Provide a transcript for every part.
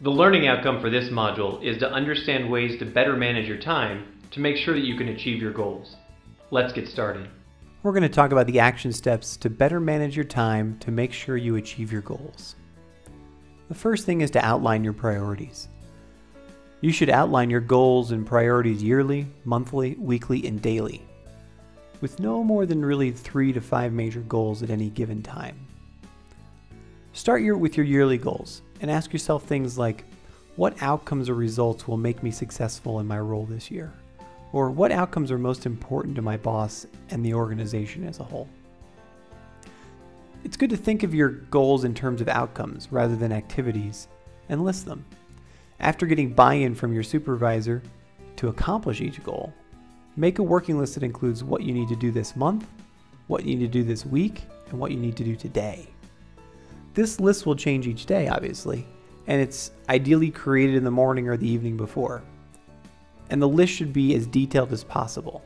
The learning outcome for this module is to understand ways to better manage your time to make sure that you can achieve your goals. Let's get started. We're going to talk about the action steps to better manage your time to make sure you achieve your goals. The first thing is to outline your priorities. You should outline your goals and priorities yearly, monthly, weekly, and daily, with no more than really 3 to 5 major goals at any given time. Start with your yearly goals and ask yourself things like, what outcomes or results will make me successful in my role this year? Or what outcomes are most important to my boss and the organization as a whole? It's good to think of your goals in terms of outcomes rather than activities and list them. After getting buy-in from your supervisor to accomplish each goal, make a working list that includes what you need to do this month, what you need to do this week, and what you need to do today. This list will change each day, obviously, and it's ideally created in the morning or the evening before. And the list should be as detailed as possible.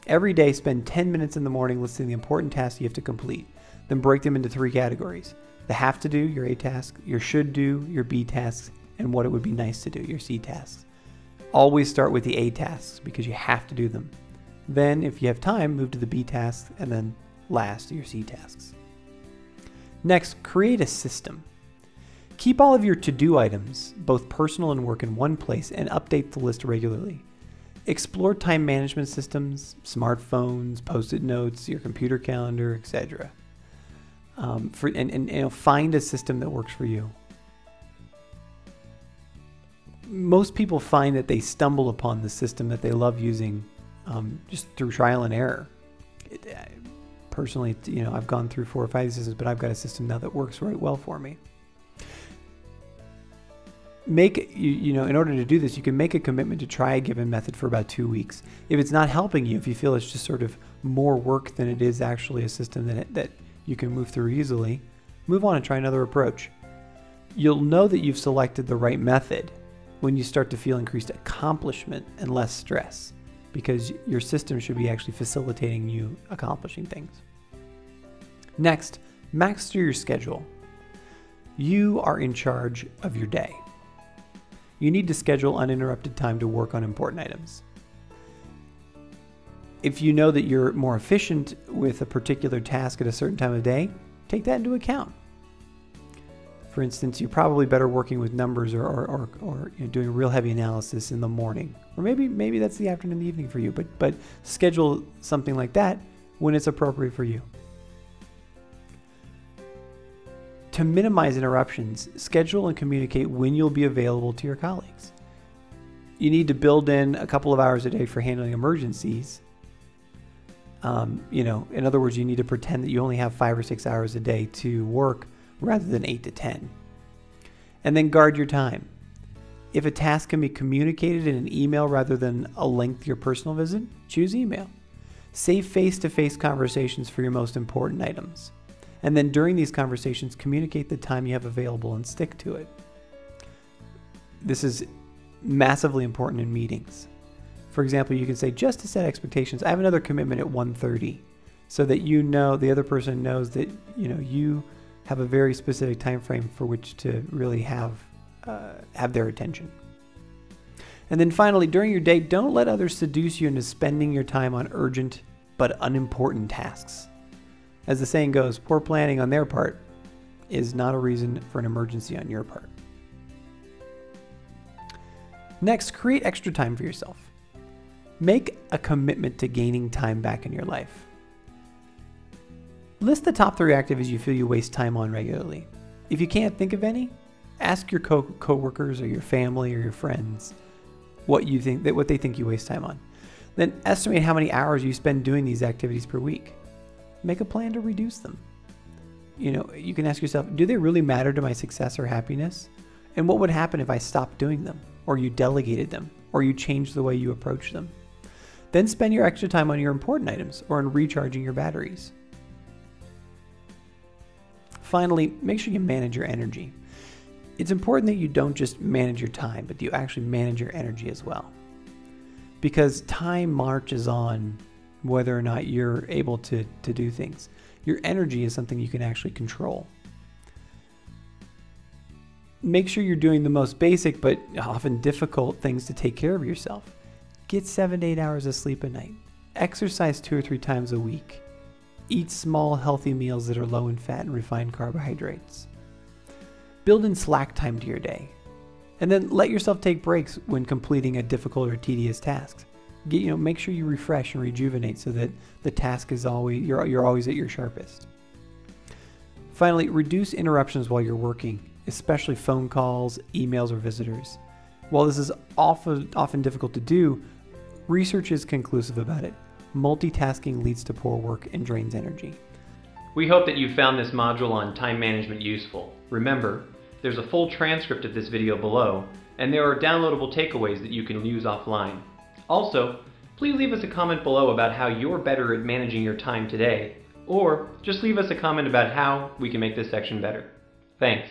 Every day, spend 10 minutes in the morning listing the important tasks you have to complete, then break them into 3 categories: the have to do, your A task, your should do, your B tasks, and what it would be nice to do, your C tasks. Always start with the A tasks because you have to do them. Then, if you have time, move to the B tasks, and then last, your C tasks. Next, create a system. Keep all of your to-do items, both personal and work, in one place and update the list regularly. Explore time management systems, smartphones, post-it notes, your computer calendar, etc. Find a system that works for you. Most people find that they stumble upon the system that they love using just through trial and error. Personally, I've gone through 4 or 5 systems, but I've got a system now that works right well for me. In order to do this, you can make a commitment to try a given method for about 2 weeks. If it's not helping you, if you feel it's just sort of more work than it is actually a system that you can move through easily, move on and try another approach. You'll know that you've selected the right method when you start to feel increased accomplishment and less stress, because your system should be actually facilitating you accomplishing things. Next, master your schedule. You are in charge of your day. You need to schedule uninterrupted time to work on important items. If you know that you're more efficient with a particular task at a certain time of day, take that into account. For instance, you're probably better working with numbers or doing real heavy analysis in the morning. Or maybe that's the afternoon and the evening for you, but schedule something like that when it's appropriate for you. To minimize interruptions, schedule and communicate when you'll be available to your colleagues. You need to build in a couple of hours a day for handling emergencies. In other words, you need to pretend that you only have 5 or 6 hours a day to work rather than 8 to 10. And then guard your time. If a task can be communicated in an email rather than a lengthier personal visit, choose email. Save face-to-face conversations for your most important items. And then during these conversations, communicate the time you have available and stick to it. This is massively important in meetings. For example, you can say, just to set expectations, I have another commitment at 1:30, so that the other person knows that you have a very specific time frame for which to really have their attention. And then finally, during your day, don't let others seduce you into spending your time on urgent but unimportant tasks. As the saying goes, poor planning on their part is not a reason for an emergency on your part. Next, create extra time for yourself. Make a commitment to gaining time back in your life. List the top 3 activities you feel you waste time on regularly. If you can't think of any, ask your co-workers or your family or your friends what they think you waste time on. Then estimate how many hours you spend doing these activities per week. Make a plan to reduce them. You can ask yourself, do they really matter to my success or happiness? And what would happen if I stopped doing them, or you delegated them, or you changed the way you approach them? Then spend your extra time on your important items or on recharging your batteries. Finally, make sure you manage your energy. It's important that you don't just manage your time, but you actually manage your energy as well. Because time marches on whether or not you're able to do things. Your energy is something you can actually control. Make sure you're doing the most basic but often difficult things to take care of yourself. Get 7 to 8 hours of sleep a night. Exercise 2 or 3 times a week. Eat small, healthy meals that are low in fat and refined carbohydrates. Build in slack time to your day. And then let yourself take breaks when completing a difficult or tedious task. Make sure you refresh and rejuvenate so that the task is always you're always at your sharpest. Finally, reduce interruptions while you're working, especially phone calls, emails, or visitors. While this is often difficult to do, research is conclusive about it. Multitasking leads to poor work and drains energy. We hope that you found this module on time management useful. Remember, there's a full transcript of this video below, and there are downloadable takeaways that you can use offline. Also, please leave us a comment below about how you're better at managing your time today, or just leave us a comment about how we can make this section better. Thanks.